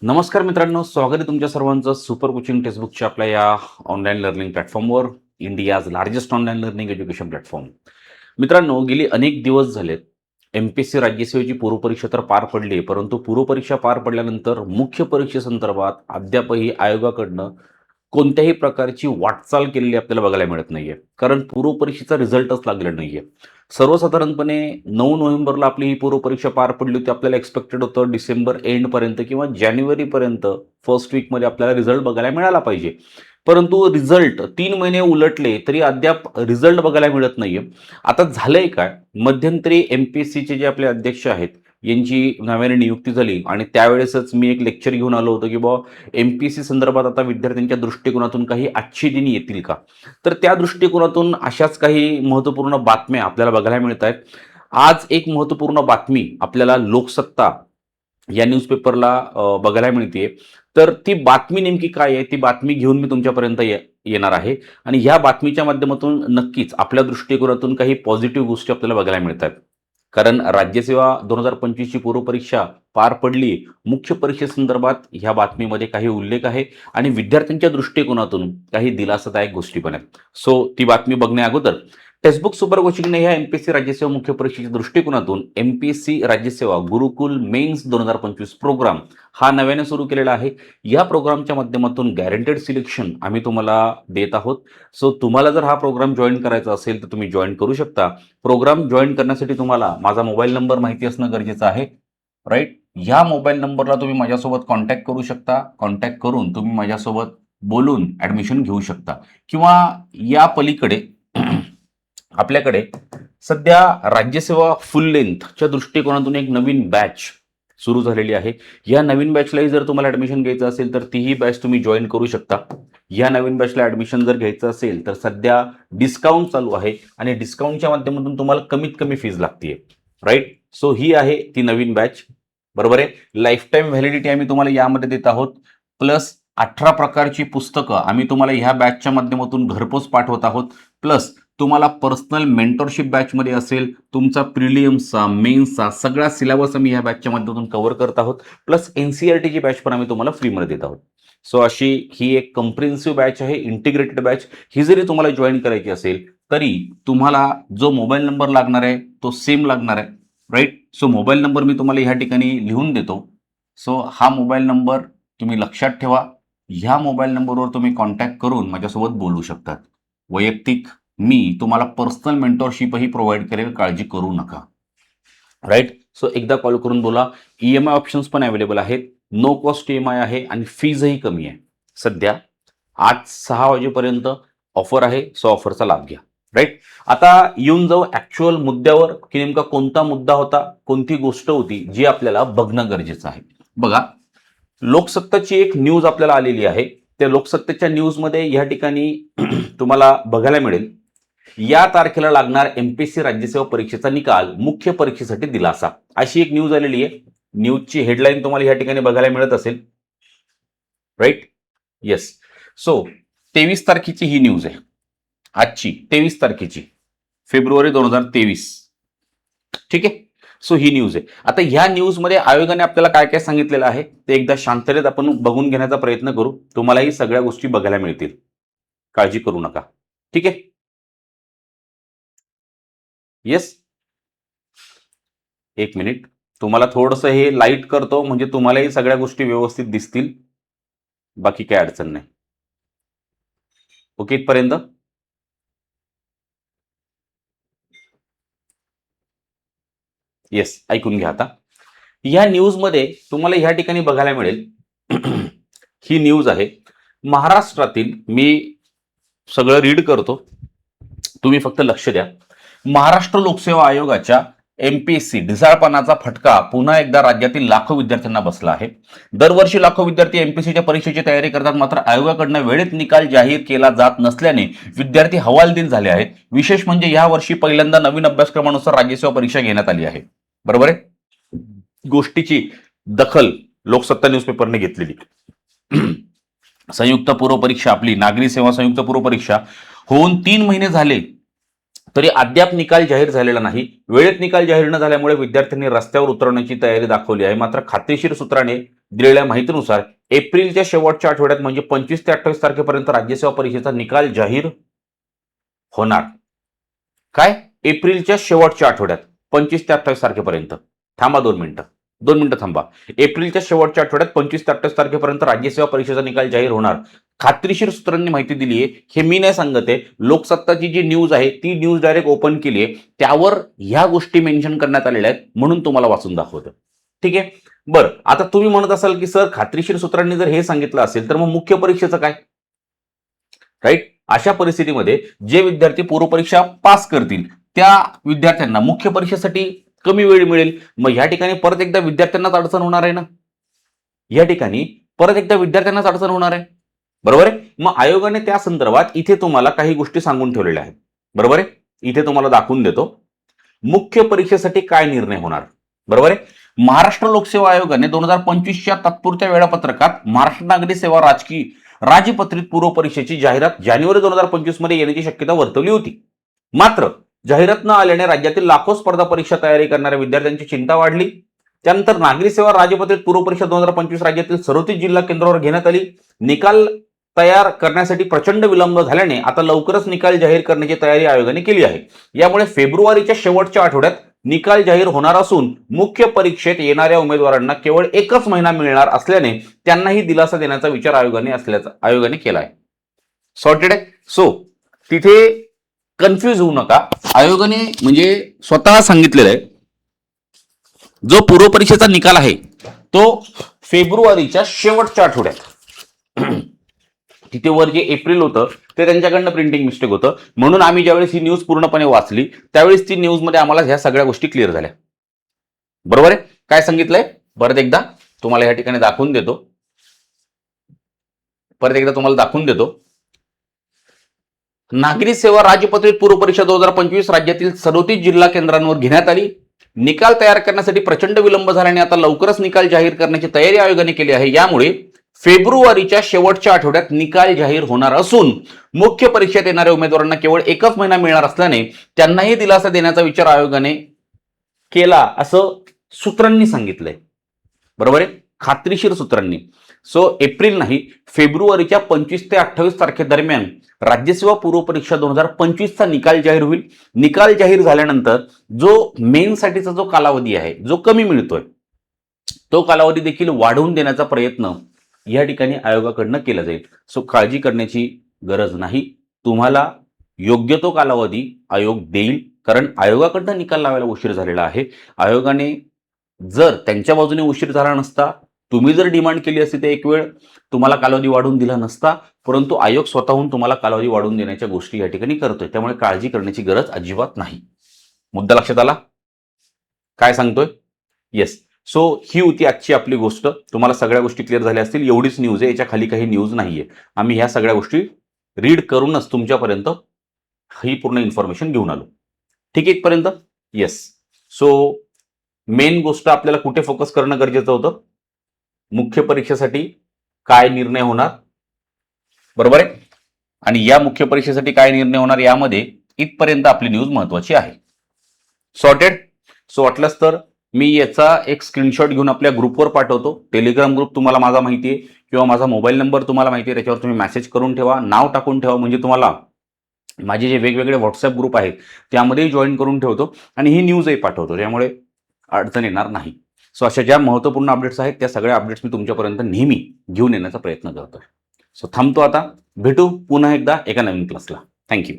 नमस्कार मित्रांनो, स्वागत आहे तुमच्या सर्वांचं सुपर कोचिंग टेक्स्टबुकच्या आपल्या या ऑनलाईन लर्निंग प्लॅटफॉर्मवर. India's largest online learning education platform. मित्रांनो, गेली अनेक दिवस झालेत. एमपीएससी राज्यसेवेची पूर्वपरीक्षा तर पार पडली आहे, परंतु पूर्वपरीक्षा पार पडल्यानंतर मुख्य परीक्षेसंदर्भात अद्यापही आयोगाकडनं कोणत्याही प्रकारची वाटचाल केलेली आपल्याला बघायला मिळत नाहीये. कारण पूर्वपरीक्षेचा रिझल्टच लागलेला नाहीये. सर्वसाधारणपणे 9 नोव्हेंबरला आपली ही पूर्वपरीक्षा पार पडली होती. आपल्याला एक्स्पेक्टेड होतं डिसेंबर एंडपर्यंत किंवा जानेवारीपर्यंत फर्स्ट वीकमध्ये आपल्याला रिझल्ट बघायला मिळाला पाहिजे. परंतु रिझल्ट 3 महिने उलटले तरी अद्याप रिझल्ट बघायला मिळत नाहीये. आता झालंय काय, मध्यंतरी एमपीएससीचे जे आपले अध्यक्ष आहेत यांची नव्याने नियुक्ती झाली आणि त्यावेळेसच मी एक लेक्चर घेऊन आलो होतो की बाबा एमपीएससी संदर्भात आता विद्यार्थ्यांच्या दृष्टिकोनातून काही अच्छे दिन येतील का. तर त्या दृष्टिकोनातून अशाच काही महत्त्वपूर्ण बातम्या आपल्याला बघायला मिळत आहेत. आज एक महत्त्वपूर्ण बातमी आपल्याला लोकसत्ता या न्यूजपेपरला बघायला मिळते. तर ती बातमी नेमकी काय आहे, ती बातमी घेऊन मी तुमच्यापर्यंत येणार आहे आणि ह्या बातमीच्या माध्यमातून नक्कीच आपल्या दृष्टिकोनातून काही पॉझिटिव्ह गोष्टी आपल्याला बघायला मिळतात. कारण राज्यसेवा 2025 ची पूर्वपरीक्षा पार पडली. मुख्य परीक्षेसंदर्भात ह्या बातमीमध्ये काही उल्लेख आहे आणि विद्यार्थ्यांच्या दृष्टिकोनातून काही दिलासादायक गोष्टी पण आहेत. सो ती बातमी बघण्या अगोदर टेक्स्टबुक सुपर कोचिंगने ह्या एमपीएससी राज्यसेवा मुख्य परीक्षेच्या दृष्टिकोनातून एमपीएससी राज्यसेवा गुरुकुल मेन्स 2025 प्रोग्राम हा नव्याने सुरू केलेला आहे. या प्रोग्रामच्या माध्यमातून गॅरंटेड सिलेक्शन आम्ही तुम्हाला देत आहोत. सो तुम्हाला जर हा प्रोग्राम जॉईन करायचा असेल तर तुम्ही जॉईन करू शकता. प्रोग्राम जॉईन करण्यासाठी तुम्हाला माझा मोबाईल नंबर माहिती असणं गरजेचं आहे. राईट, ह्या मोबाईल नंबरला तुम्ही माझ्यासोबत कॉन्टॅक्ट करू शकता. कॉन्टॅक्ट करून तुम्ही माझ्यासोबत बोलून ॲडमिशन घेऊ शकता किंवा या पलीकडे आपल्याकडे सध्या राज्यसेवा फुल लेंथच्या दृष्टिकोनातून एक नवीन बॅच सुरू झालेली आहे. या नवीन बॅचलाही जर तुम्हाला ॲडमिशन घ्यायचं असेल तर तीही बॅच तुम्ही जॉईन करू शकता. या नवीन बॅचला ॲडमिशन जर घ्यायचं असेल तर सध्या डिस्काउंट चालू आहे आणि डिस्काउंटच्या माध्यमातून तुम्हाला कमीत कमी फीज लागते. राईट, सो ही आहे ती नवीन बॅच. बरोबर आहे. लाईफ टाईम व्हॅलिडिटी आम्ही तुम्हाला यामध्ये देत आहोत. प्लस 18 प्रकारची पुस्तकं आम्ही तुम्हाला ह्या बॅचच्या माध्यमातून घरपोच पाठवत आहोत. प्लस तुम्हाला पर्सनल मेंटरशिप बॅचमध्ये असेल, तुमचा प्रिलियम्सचा मेन्सचा सगळा सिलेबस आम्ही ह्या बॅचच्या माध्यमातून कव्हर करत आहोत. प्लस एनसीईआरटीची बॅच पण आम्ही तुम्हाला फ्रीमध्ये देत आहोत. सो अशी ही एक कम्प्रिहेन्सिव्ह बॅच आहे, इंटिग्रेटेड बॅच. ही जरी तुम्हाला जॉईन करायची असेल तरी तुम्हाला जो मोबाईल नंबर लागणार आहे तो सेम लागणार आहे. राईट, सो मोबाईल नंबर मी तुम्हाला ह्या ठिकाणी लिहून देतो. सो हा मोबाईल नंबर तुम्ही लक्षात ठेवा. ह्या मोबाईल नंबरवर तुम्ही कॉन्टॅक्ट करून माझ्यासोबत बोलू शकतात. वैयक्तिक मी तुम्हाला पर्सनल मेंटरशिपही प्रोव्हाइड करेल, काळजी करू नका. राईट, सो एकदा कॉल करून बोला. ईएमआय ऑप्शन्स पण अवेलेबल आहेत. नो कॉस्ट ईएमआय आहे आणि फीजही कमी आहे. सध्या आज 6 वाजेपर्यंत ऑफर आहे. सो ऑफरचा लाभ घ्या. राईट, आता येऊन जाऊ ऍक्च्युअल मुद्द्यावर की नेमका कोणता मुद्दा होता, कोणती गोष्ट होती जी आपल्याला बघणं गरजेचं आहे. बघा, लोकसत्ताची एक न्यूज आपल्याला आलेली आहे. त्या लोकसत्तेच्या न्यूजमध्ये या ठिकाणी तुम्हाला बघायला मिळेल या तारखेला लागणार एमपीएससी राज्यसेवा परीक्षेचा निकाल मुख्य परीक्षेसाठी दिलासा, अशी एक न्यूज आलेली आहे. न्यूजची हेडलाईन तुम्हाला या ठिकाणी बघायला मिळत असेल. Right, yes. सो 23 तारखेची ही न्यूज आहे. आजची 23 तारखेची फेब्रुवारी 2023. ठीक आहे. सो ही न्यूज आहे. आता ह्या न्यूजमध्ये आयोगाने आपल्याला काय काय सांगितलेलं आहे ते एकदा शांततेत आपण बघून घेण्याचा प्रयत्न करू. तुम्हालाही सगळ्या गोष्टी बघायला मिळतील, काळजी करू नका. ठीक आहे. येस, एक मिनिट. तुम्हाला थोडंसं हे लाईट करतो म्हणजे तुम्हालाही सगळ्या गोष्टी व्यवस्थित दिसतील. बाकी काय अडचण नाही. ओके इथपर्यंत. येस, ऐकून घ्या आता. या न्यूजमध्ये तुम्हाला ह्या ठिकाणी बघायला मिळेल ही न्यूज आहे महाराष्ट्रातील. मी सगळं रीड करतो, तुम्ही फक्त लक्ष द्या. महाराष्ट्र लोकसेवा आयोगाच्या एमपीएससी ढिसाळपणाचा फटका पुन्हा एकदा राज्यातील लाखो विद्यार्थ्यांना बसला आहे. दरवर्षी लाखो विद्यार्थी एमपीएससीच्या परीक्षेची तयारी करतात, मात्र आयोगाकडनं वेळेत निकाल जाहीर केला जात नसल्याने विद्यार्थी हवालदिल झाले आहेत. विशेष म्हणजे या वर्षी पहिल्यांदा नवीन अभ्यासक्रमानुसार राज्यसेवा परीक्षा घेण्यात आली आहे. बरोबर आहे. गोष्टीची दखल लोकसत्ता न्यूजपेपरने घेतलेली. संयुक्त पूर्व परीक्षा, आपली नागरी सेवा संयुक्त पूर्व परीक्षा होऊन 3 महिने झाले तरी अद्याप निकाल जाहीर झालेला नाही. वेळेत निकाल जाहीर न झाल्यामुळे विद्यार्थ्यांनी रस्त्यावर उतरवण्याची तयारी दाखवली आहे. मात्र खात्रीशीर सूत्राने दिलेल्या माहितीनुसार एप्रिलच्या शेवटच्या आठवड्यात म्हणजे 25 ते 28 तारखेपर्यंत राज्यसेवा परीक्षेचा निकाल जाहीर होणार. काय? एप्रिलच्या शेवटच्या आठवड्यात 25 ते 28 तारखेपर्यंत. थांबा 2 मिनिटं थांबा. एप्रिलच्या शेवटच्या आठवड्यात 25 ते 28 तारखेपर्यंत राज्यसेवा परीक्षेचा निकाल जाहीर होणार. खात्रीशीर सूत्रांनी माहिती दिली आहे. हे मी नाही सांगत आहे. लोकसत्ताची जी न्यूज आहे ती न्यूज डायरेक्ट ओपन केली आहे. त्यावर ह्या गोष्टी मेन्शन करण्यात आलेल्या आहेत म्हणून तुम्हाला वाचून दाखवतो. ठीक आहे. बरं, आता तुम्ही म्हणत असाल की सर खात्रीशीर सूत्रांनी जर हे सांगितलं असेल तर मग मुख्य परीक्षेचं काय? राईट. अशा परिस्थितीमध्ये जे विद्यार्थी पूर्वपरीक्षा पास करतील त्या विद्यार्थ्यांना मुख्य परीक्षेसाठी कमी वेळ मिळेल. मग या ठिकाणी परत एकदा विद्यार्थ्यांनाच अडचण होणार आहे ना. या ठिकाणी परत एकदा विद्यार्थ्यांनाच अडचण होणार आहे. बरोबर आहे. मग आयोगाने त्या संदर्भात इथे तुम्हाला काही गोष्टी सांगून ठेवलेल्या आहेत. बरोबर आहे. इथे तुम्हाला दाखवून देतो मुख्य परीक्षेसाठी काय निर्णय होणार. बरोबर आहे. महाराष्ट्र लोकसेवा आयोगाने 2025च्या तात्पुरत्या वेळापत्रकात महाराष्ट्र नागरी सेवा राजपत्रित पूर्व परीक्षेची जाहिरात जानेवारी 2025 मध्ये येण्याची शक्यता वर्तवली होती. मात्र जाहिरात न आल्याने राज्यातील लाखो स्पर्धा परीक्षा तयारी करणाऱ्या विद्यार्थ्यांची चिंता वाढली. त्यानंतर नागरी सेवा राजपत्रित पूर्व परीक्षा 2025 राज्यातील 37 जिल्हा केंद्रावर घेण्यात आली. निकाल तयार करण्यासाठी प्रचंड विलंब झाल्याने आता लवकरच निकाल जाहीर करण्याची तयारी आयोगाने केली आहे. यामुळे फेब्रुवारीच्या शेवटच्या आठवड्यात निकाल जाहीर होणार असून मुख्य परीक्षेत येणाऱ्या उमेदवारांना केवळ एकच महिना मिळणार असल्याने त्यांनाही दिलासा देण्याचा विचार आयोगाने केला आहे. सॉर्टेड आहे. सो तिथे कन्फ्यूज होऊ नका. आयोगाने म्हणजे स्वतः सांगितलेलं आहे जो पूर्व परीक्षेचा निकाल आहे तो फेब्रुवारीच्या शेवटच्या आठवड्यात. तिथे वर जे एप्रिल होतं ते त्यांच्याकडनं प्रिंटिंग मिस्टेक होतं म्हणून आम्ही ज्यावेळेस ही न्यूज पूर्णपणे वाचली त्यावेळेस ती न्यूज मध्ये आम्हाला ह्या सगळ्या गोष्टी क्लिअर झाल्या. बरोबर आहे. काय सांगितलंय परत एकदा तुम्हाला या ठिकाणी दाखवून देतो. नागरी सेवा राजपत्रित पूर्व परीक्षा 2025 राज्यातील 37 जिल्हा केंद्रांवर घेण्यात आली. निकाल तयार करण्यासाठी प्रचंड विलंब झाल्याने आता लवकरच निकाल जाहीर करण्याची तयारी आयोगाने केली आहे. यामुळे फेब्रुवारीच्या शेवटच्या आठवड्यात निकाल जाहीर होणार असून मुख्य परीक्षेत येणाऱ्या उमेदवारांना केवळ एकच महिना मिळणार असल्याने त्यांनाही दिलासा देण्याचा विचार आयोगाने केला असं सूत्रांनी सांगितलंय. बरोबर आहे. खात्रीशीर सूत्रांनी. सो एप्रिल नाही फेब्रुवारीच्या 25 ते 28 तारखेदरम्यान राज्यसेवा पूर्व परीक्षा 2025चा निकाल जाहीर होईल. निकाल जाहीर झाल्यानंतर जो मेनसाठीचा जो कालावधी आहे जो कमी मिळतोय तो कालावधी देखील वाढवून देण्याचा प्रयत्न या ठिकाणी आयोगाकडनं केला जाईल. सो काळजी करण्याची गरज नाही. तुम्हाला योग्य तो कालावधी आयोग देईल कारण आयोगाकडनं निकाल लावायला उशीर झालेला आहे. आयोगाने जर त्यांच्या बाजूने उशीर झाला नसता तुम्ही जर डिमांड केली असती तर एक वेळ तुम्हाला कालावधी वाढवून दिला नसता. परंतु आयोग स्वतःहून तुम्हाला कालावधी वाढवून देण्याच्या गोष्टी या ठिकाणी करतोय. त्यामुळे काळजी करण्याची गरज अजिबात नाही. मुद्दा लक्षात आला काय सांगतोय? येस. सो ही होती आजची आपली गोष्ट. तुम्हाला सगळ्या गोष्टी क्लिअर झाल्या असतील. एवढीच न्यूज आहे. याच्या खाली काही न्यूज नाहीये. आम्ही ह्या सगळ्या गोष्टी रीड करूनच तुमच्यापर्यंत ही पूर्ण इन्फॉर्मेशन घेऊन आलो. ठीक आहे इथपर्यंत? येस. सो मेन गोष्ट आपल्याला कुठे फोकस करणं गरजेचं होतं? मुख्य परीक्षेसाठी काय निर्णय होणार. बरोबर आहे. आणि या मुख्य परीक्षेसाठी काय निर्णय होणार यामध्ये इथपर्यंत आपली न्यूज महत्वाची आहे. सॉर्टेड. सो वाटलंच तर मी याचा एक स्क्रीनशॉट घेऊन आपल्या ग्रुपवर पाठवतो. टेलिग्राम ग्रुप तुम्हाला माझा माहिती आहे किंवा माझा मोबाईल नंबर तुम्हाला माहिती आहे. त्याच्यावर तुम्ही मेसेज करून ठेवा. नाव टाकून ठेवा म्हणजे तुम्हाला माझे जे वेगवेगळे व्हॉट्सअप ग्रुप आहेत त्यामध्ये जॉईन करून ठेवतो आणि ही न्यूजही पाठवतो. त्यामुळे अडचण येणार नाही. सो अशा ज्या महत्त्वपूर्ण अपडेट्स आहेत त्या सगळ्या अपडेट्स मी तुमच्यापर्यंत नेहमी घेऊन येण्याचा प्रयत्न करतोय. सो थांबतो आता. भेटू पुन्हा एकदा एका नवीन क्लासला. थँक्यू.